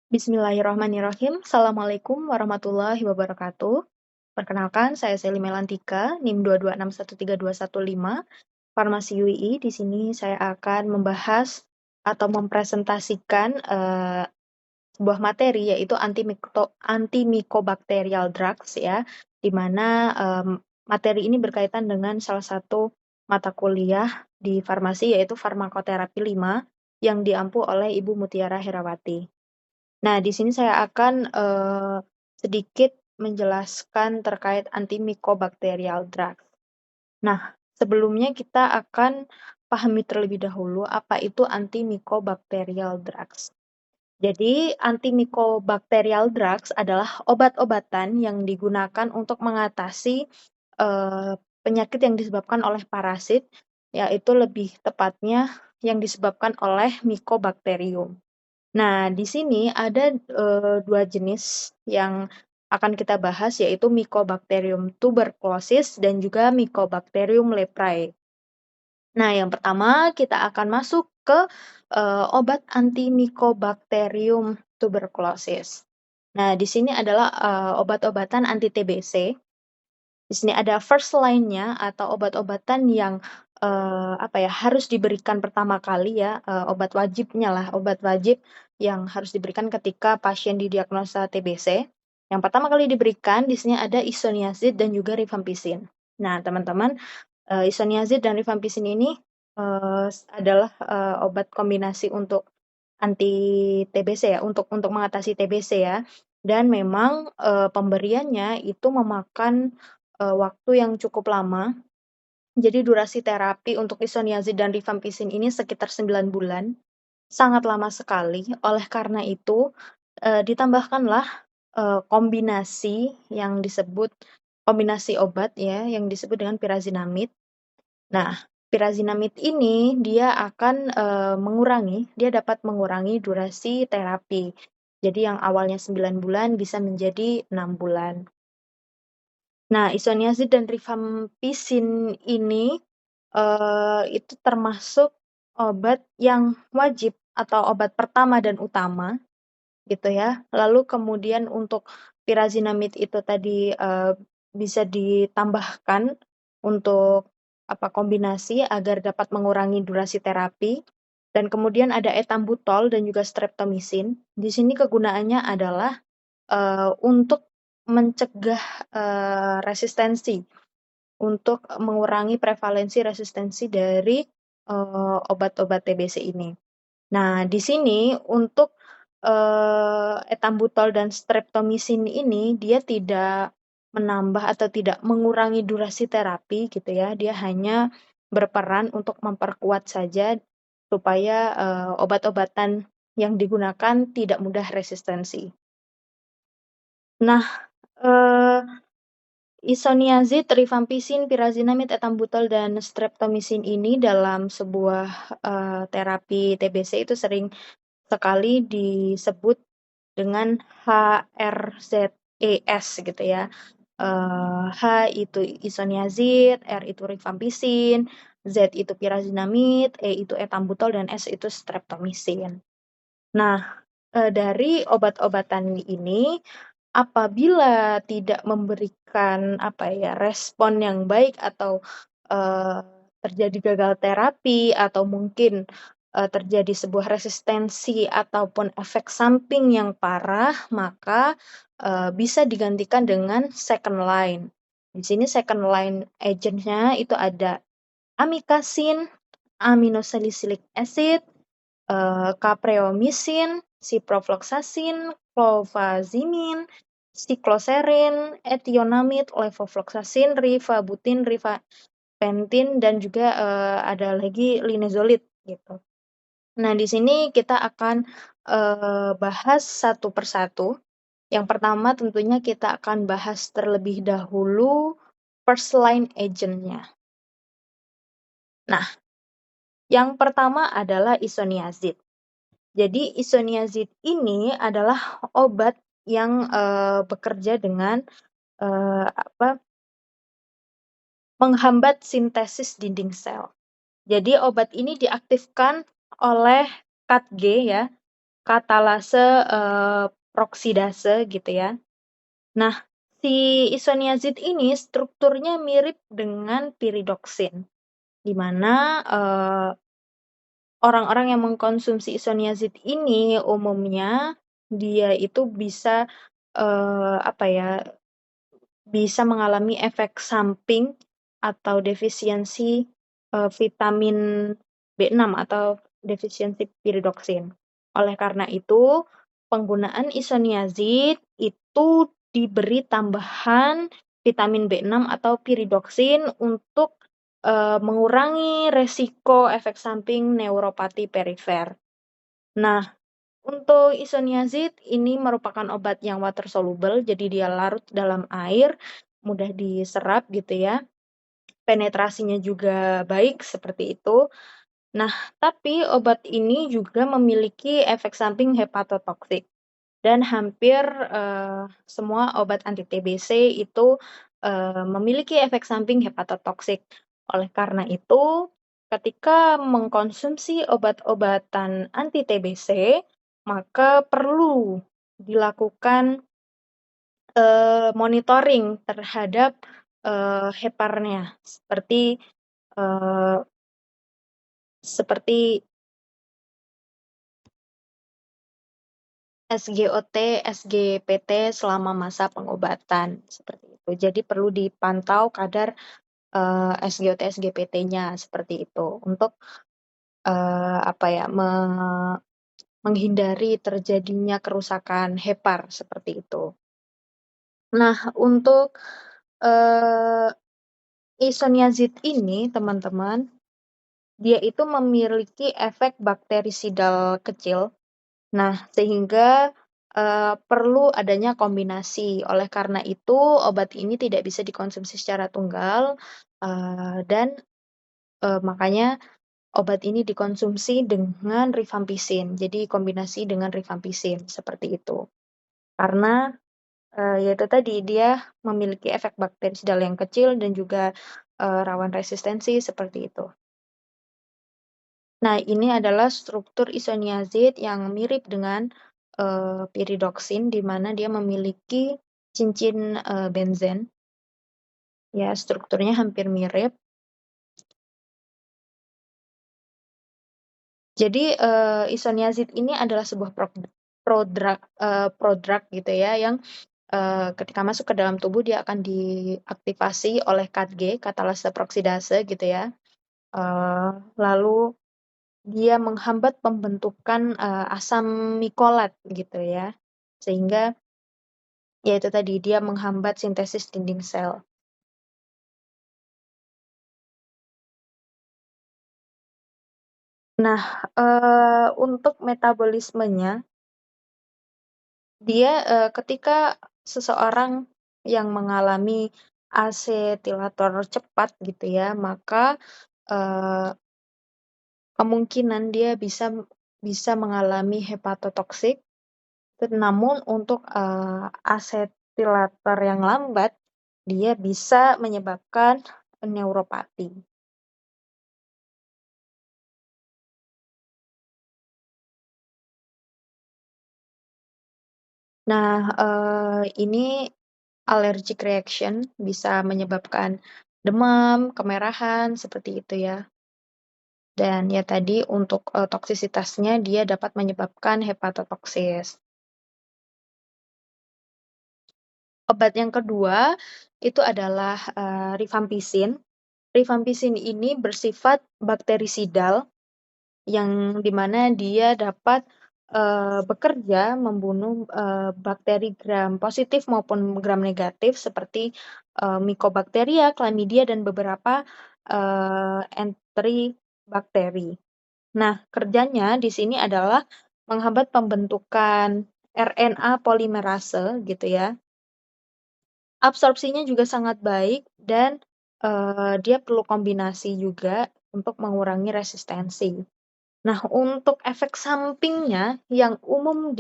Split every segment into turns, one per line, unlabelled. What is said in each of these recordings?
Bismillahirrahmanirrahim. Assalamualaikum warahmatullahi wabarakatuh. Perkenalkan, saya Sally Melantika, NIM 226132115, Farmasi UII. Di sini saya akan membahas atau mempresentasikan sebuah materi yaitu antimicobacterial drugs ya, di mana materi ini berkaitan dengan salah satu mata kuliah di farmasi yaitu farmakoterapi 5 yang diampu oleh Ibu Mutiara Herawati. Nah, di sini saya akan sedikit menjelaskan terkait antimicobacterial drugs. Nah, sebelumnya kita akan pahami terlebih dahulu apa itu antimicobacterial drugs. Jadi, antimicobacterial drugs adalah obat-obatan yang digunakan untuk mengatasi penyakit yang disebabkan oleh parasit, yaitu lebih tepatnya yang disebabkan oleh Mycobacterium. Nah, di sini ada 2 jenis yang akan kita bahas, yaitu Mycobacterium tuberculosis dan juga Mycobacterium leprae. Nah, yang pertama kita akan masuk ke obat anti-Mycobacterium tuberculosis. Nah, di sini adalah obat-obatan anti-TBC. Di sini ada first line-nya atau obat-obatan yang harus diberikan pertama kali ya, obat wajibnya lah, obat wajib yang harus diberikan ketika pasien didiagnosa TBC. Yang pertama kali diberikan di sini ada isoniazid dan juga rifampicin. Nah, teman-teman, isoniazid dan rifampicin ini adalah obat kombinasi untuk anti TBC ya, untuk mengatasi TBC ya. Dan memang pemberiannya itu memakan waktu yang cukup lama. Jadi durasi terapi untuk isoniazid dan rifampicin ini sekitar 9 bulan, sangat lama sekali. Oleh karena itu, ditambahkanlah kombinasi yang disebut kombinasi obat ya, yang disebut dengan pyrazinamide. Nah, pyrazinamide ini dia akan dia dapat mengurangi durasi terapi. Jadi yang awalnya 9 bulan bisa menjadi 6 bulan. Nah, isoniazid dan rifampicin ini itu termasuk obat yang wajib atau obat pertama dan utama gitu ya. Lalu kemudian untuk pyrazinamide itu tadi bisa ditambahkan untuk kombinasi agar dapat mengurangi durasi terapi. Dan kemudian ada ethambutol dan juga streptomycin. Di sini kegunaannya adalah untuk mencegah resistensi, untuk mengurangi prevalensi resistensi dari obat-obat TBC ini. Nah, di sini untuk ethambutol dan streptomycin ini dia tidak menambah atau tidak mengurangi durasi terapi gitu ya, dia hanya berperan untuk memperkuat saja supaya obat-obatan yang digunakan tidak mudah resistensi. Nah, isoniazid, rifampicin, pyrazinamide, ethambutol, dan streptomycin ini dalam sebuah terapi TBC itu sering sekali disebut dengan HRZES gitu ya. H itu isoniazid, R itu rifampicin, Z itu pyrazinamide, E itu ethambutol, dan S itu streptomycin. Nah, dari obat-obatan ini apabila tidak memberikan respon yang baik atau terjadi gagal terapi atau mungkin terjadi sebuah resistensi ataupun efek samping yang parah, maka bisa digantikan dengan second line. Di sini second line agent-nya itu ada amikasin, aminosalicilic acid, capreomycin, ciprofloxacin, clofazimine, sikloserin, etionamide, levofloxacin, rifabutin, rifapentin, dan juga ada lagi linezolid gitu. Nah, di sini kita akan bahas satu persatu. Yang pertama tentunya kita akan bahas terlebih dahulu first line agent-nya. Nah, yang pertama adalah isoniazid. Jadi isoniazid ini adalah obat yang bekerja dengan menghambat sintesis dinding sel. Jadi obat ini diaktifkan oleh KAT-G ya, katalase proksidase gitu ya. Nah, si isoniazid ini strukturnya mirip dengan piridoksin, di mana orang-orang yang mengkonsumsi isoniazid ini umumnya dia itu bisa apa ya, bisa mengalami efek samping atau defisiensi vitamin B6 atau defisiensi piridoksin. Oleh karena itu, penggunaan isoniazid itu diberi tambahan vitamin B6 atau piridoksin untuk mengurangi resiko efek samping neuropati perifer. Nah, untuk isoniazid ini merupakan obat yang water soluble, jadi dia larut dalam air, mudah diserap gitu ya. Penetrasinya juga baik seperti itu. Nah, tapi obat ini juga memiliki efek samping hepatotoksik dan hampir semua obat anti TBC itu memiliki efek samping hepatotoksik. Oleh karena itu, ketika mengkonsumsi obat-obatan anti TBC, maka perlu dilakukan monitoring terhadap heparnya eee, seperti SGOT, SGPT selama masa pengobatan, seperti itu. Jadi perlu dipantau kadar SGOT, SGPT-nya seperti itu untuk apa ya, menghindari terjadinya kerusakan hepar seperti itu. Nah, untuk eee, isoniazid ini teman-teman, dia itu memiliki efek bakterisidal kecil. Nah, sehingga perlu adanya kombinasi. Oleh karena itu, obat ini tidak bisa dikonsumsi secara tunggal, dan makanya obat ini dikonsumsi dengan rifampicin. Jadi kombinasi dengan rifampicin, seperti itu. Karena ya itu tadi, dia memiliki efek bakterisidal yang kecil dan juga rawan resistensi, seperti itu. Nah, ini adalah struktur isoniazid yang mirip dengan piridoksin, di mana dia memiliki cincin benzen. Ya, strukturnya hampir mirip. Jadi isoniazid ini adalah sebuah prodrug gitu ya, yang ketika masuk ke dalam tubuh dia akan diaktifasi oleh KATG, katalase proksidase gitu ya. Lalu dia menghambat pembentukan asam mikolat gitu ya. Sehingga ya itu tadi, dia menghambat sintesis dinding sel. Nah, untuk metabolismenya, dia ketika seseorang yang mengalami asetilator cepat gitu ya, maka eee, kemungkinan dia bisa mengalami hepatotoksik. Namun untuk asetilator yang lambat, dia bisa menyebabkan neuropati. Nah, ini allergic reaction bisa menyebabkan demam, kemerahan, seperti itu ya. Dan ya tadi untuk toksisitasnya dia dapat menyebabkan hepatotoksis. Obat yang kedua itu adalah rifampicin. Rifampicin ini bersifat bakterisidal, yang dimana dia dapat bekerja membunuh bakteri gram positif maupun gram negatif seperti Mycobacteria, Chlamydia, dan beberapa enterobakteri. Nah, kerjanya di sini adalah menghambat pembentukan RNA polimerase gitu ya. Absorpsinya juga sangat baik dan dia perlu kombinasi juga untuk mengurangi resistensi. Nah, untuk efek sampingnya yang umum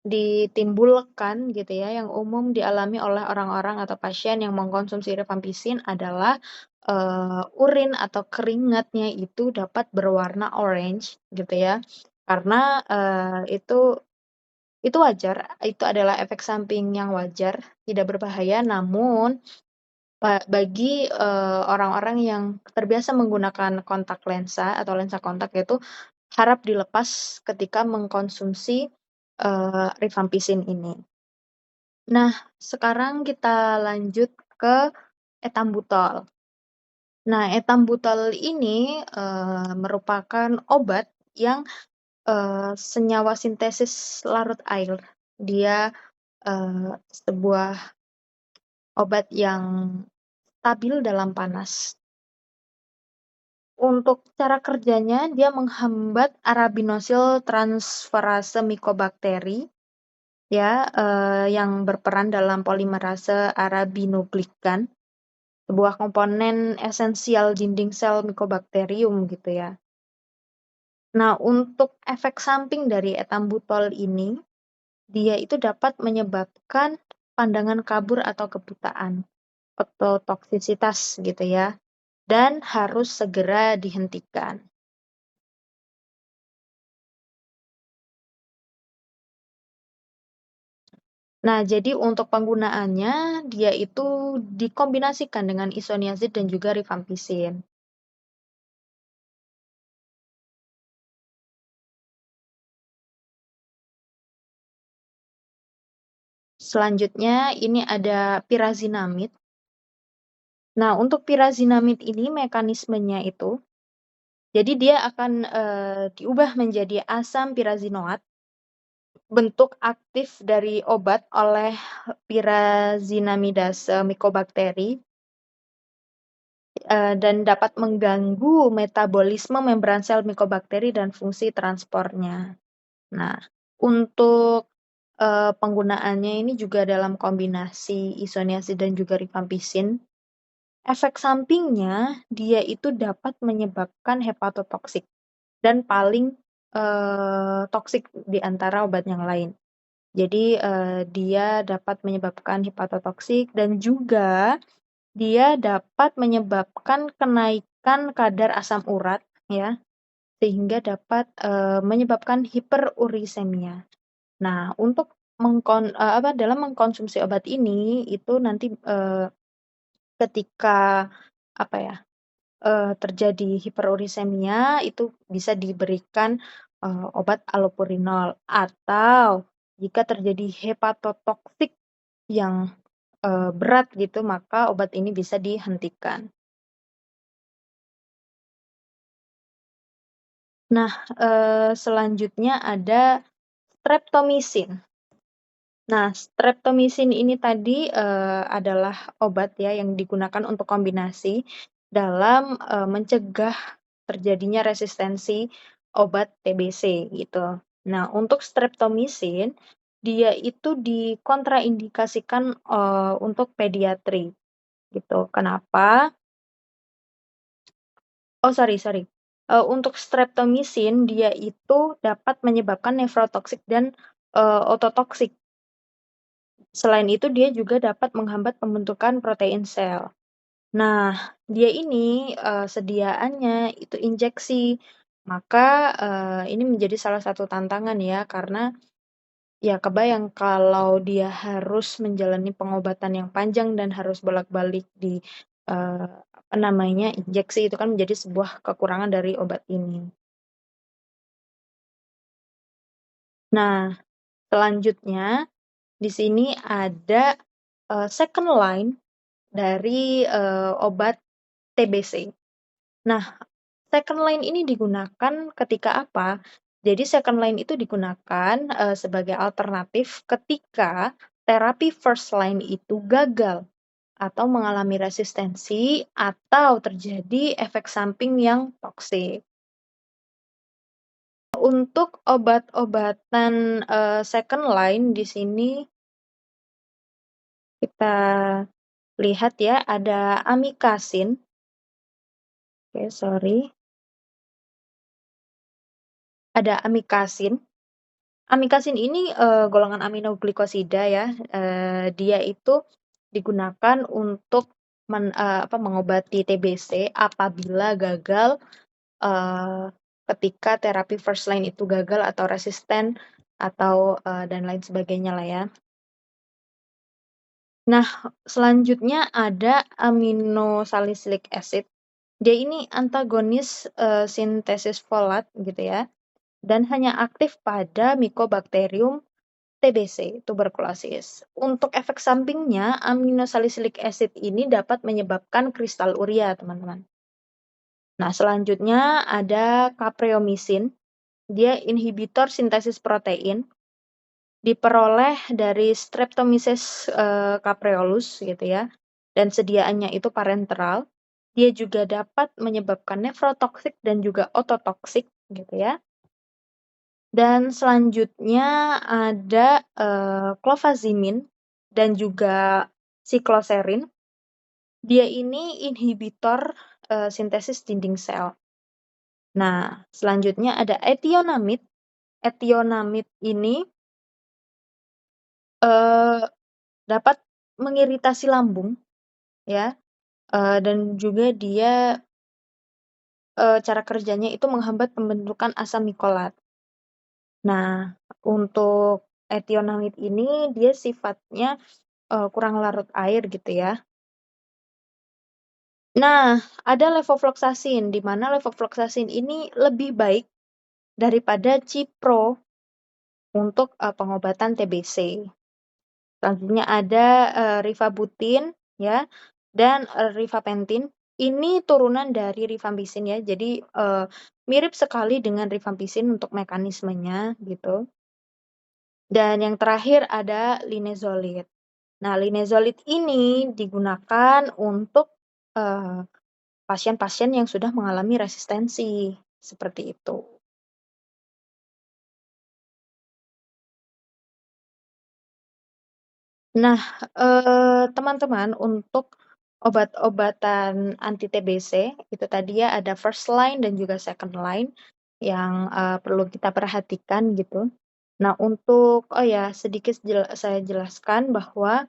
ditimbulkan gitu ya, yang umum dialami oleh orang-orang atau pasien yang mengkonsumsi rifampicin adalah urin atau keringatnya itu dapat berwarna orange gitu ya. Karena, itu wajar, itu adalah efek samping yang wajar, tidak berbahaya, namun bagi, orang-orang yang terbiasa menggunakan kontak lensa atau lensa kontak itu harap dilepas ketika mengkonsumsi, rifampicin ini. Nah, sekarang kita lanjut ke etambutol. Nah, etambutol ini, merupakan obat yang, senyawa sintesis larut air. Dia, sebuah obat yang stabil dalam panas. Untuk cara kerjanya, dia menghambat arabinosil transferase Mycobacteria ya, yang berperan dalam polimerase arabinoglikan, sebuah komponen esensial dinding sel Mycobacterium gitu ya. Nah, untuk efek samping dari etambutol ini, dia itu dapat menyebabkan pandangan kabur atau kebutaan, ototoksisitas gitu ya, dan harus segera dihentikan. Nah, jadi untuk penggunaannya, dia itu dikombinasikan dengan isoniazid dan juga rifampicin. Selanjutnya, ini ada pirazinamid. Nah, untuk pirazinamid ini mekanismenya itu, jadi dia akan diubah menjadi asam pirazinoat, bentuk aktif dari obat oleh pirazinamidase Mycobacteria, dan dapat mengganggu metabolisme membran sel Mycobacteria dan fungsi transportnya. Nah, untuk penggunaannya ini juga dalam kombinasi isoniazid dan juga rifampicin. Efek sampingnya, dia itu dapat menyebabkan hepatotoksik dan paling toksik di antara obat yang lain. Jadi, dia dapat menyebabkan hepatotoksik dan juga dia dapat menyebabkan kenaikan kadar asam urat ya, sehingga dapat, menyebabkan hiperurisemia. Nah, untuk dalam mengkonsumsi obat ini, itu nanti, ketika, apa ya, terjadi hiperurisemia, itu bisa diberikan, obat allopurinol, atau jika terjadi hepatotoksik yang, berat gitu, maka obat ini bisa dihentikan. Nah, selanjutnya ada streptomycin. Nah, streptomycin ini tadi, adalah obat ya yang digunakan untuk kombinasi dalam, mencegah terjadinya resistensi obat TBC gitu. Nah, untuk streptomycin, dia itu dikontraindikasikan, untuk pediatri gitu. Kenapa? Oh, sorry. Untuk streptomycin dia itu dapat menyebabkan nefrotoksik dan, ototoksik. Selain itu dia juga dapat menghambat pembentukan protein sel. Nah, dia ini, sediaannya itu injeksi. Maka, ini menjadi salah satu tantangan ya, karena ya kebayang kalau dia harus menjalani pengobatan yang panjang dan harus bolak-balik di, apa namanya, injeksi, itu kan menjadi sebuah kekurangan dari obat ini. Nah, selanjutnya di sini ada, second line dari, obat TBC. Nah, second line ini digunakan ketika apa? Jadi second line itu digunakan, sebagai alternatif ketika terapi first line itu gagal atau mengalami resistensi atau terjadi efek samping yang toksik. Untuk obat-obatan, second line di sini kita lihat ya, ada amikacin. Oke, sorry. Ada amikacin. Amikacin ini, golongan aminoglikosida ya, dia itu digunakan untuk mengobati TBC apabila gagal, eee, ketika terapi first line itu gagal atau resisten atau, dan lain sebagainya lah ya. Nah, selanjutnya ada aminosalicilik acid. Dia ini antagonis, sintesis folat gitu ya, dan hanya aktif pada Mycobacterium TBC, tuberkulosis. Untuk efek sampingnya, aminosalicilik acid ini dapat menyebabkan kristal urea, teman-teman. Nah, selanjutnya ada capreomycin. Dia inhibitor sintesis protein, diperoleh dari Streptomyces, capreolus gitu ya, dan sediaannya itu parenteral. Dia juga dapat menyebabkan nefrotoksik dan juga ototoksik gitu ya. Dan selanjutnya ada, clofazimin dan juga sikloserin. Dia ini inhibitor, sintesis dinding sel. Nah, selanjutnya ada ethionamid. Ethionamid ini, eee, dapat mengiritasi lambung ya, dan juga dia, cara kerjanya itu menghambat pembentukan asam mikolat. Nah, untuk ethionamid ini dia sifatnya, kurang larut air gitu ya. Nah, ada levofloxacin, di mana levofloxacin ini lebih baik daripada cipro untuk, pengobatan TBC. Selanjutnya ada, rifabutin ya, dan, rifapentin. Ini turunan dari rifampicin ya, jadi, mirip sekali dengan rifampicin untuk mekanismenya gitu. Dan yang terakhir ada linezolid. Nah, linezolid ini digunakan untuk, pasien-pasien yang sudah mengalami resistensi, seperti itu. Nah, teman-teman, untuk obat-obatan anti-TBC, itu tadi ya ada first line dan juga second line yang, perlu kita perhatikan gitu. Nah, untuk oh ya, sedikit saya jelaskan bahwa,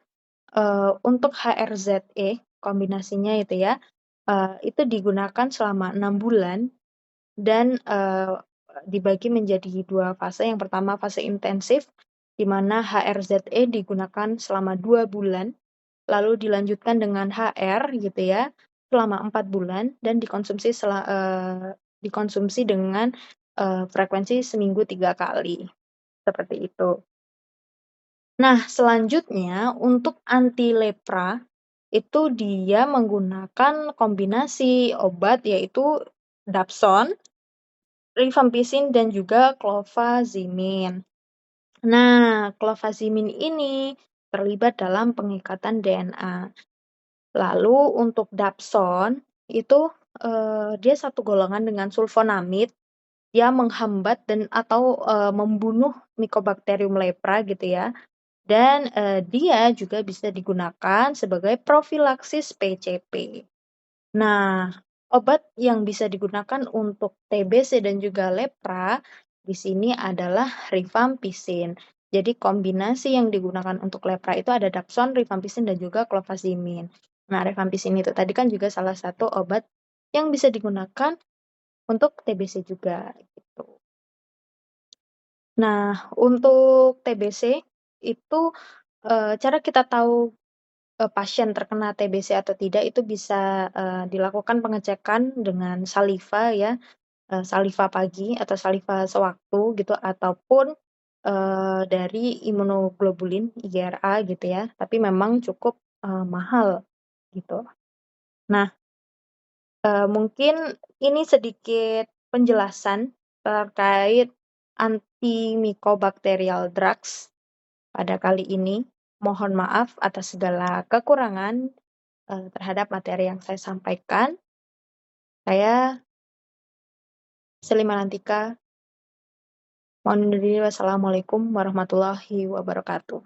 untuk HRZE kombinasinya itu ya, itu digunakan selama 6 bulan dan, dibagi menjadi 2 fase. Yang pertama fase intensif, di mana HRZE digunakan selama 2 bulan, lalu dilanjutkan dengan HR gitu ya, selama 4 bulan dan dikonsumsi dengan, frekuensi seminggu 3 kali, seperti itu. Nah, selanjutnya untuk anti lepra, itu dia menggunakan kombinasi obat yaitu Dapsone, rifampicin, dan juga clofazimin. Nah, clofazimin ini terlibat dalam pengikatan DNA. Lalu untuk Dapsone itu, dia satu golongan dengan sulfonamid, dia menghambat dan atau, membunuh Mycobacterium lepra gitu ya. Dan, dia juga bisa digunakan sebagai profilaksis PCP. Nah, obat yang bisa digunakan untuk TBC dan juga lepra di sini adalah rifampicin. Jadi kombinasi yang digunakan untuk lepra itu ada Dapsone, rifampicin, dan juga clofazimin. Nah, rifampicin itu tadi kan juga salah satu obat yang bisa digunakan untuk TBC juga gitu. Nah, untuk TBC itu, cara kita tahu, pasien terkena TBC atau tidak itu bisa, dilakukan pengecekan dengan saliva ya, saliva pagi atau saliva sewaktu gitu, ataupun, dari imunoglobulin IGRA gitu ya, tapi memang cukup, mahal gitu. Nah, mungkin ini sedikit penjelasan terkait antimicrobial drugs pada kali ini. Mohon maaf atas segala kekurangan, terhadap materi yang saya sampaikan. Saya Seli Malantika, mohon undur diri. Wassalamualaikum warahmatullahi wabarakatuh.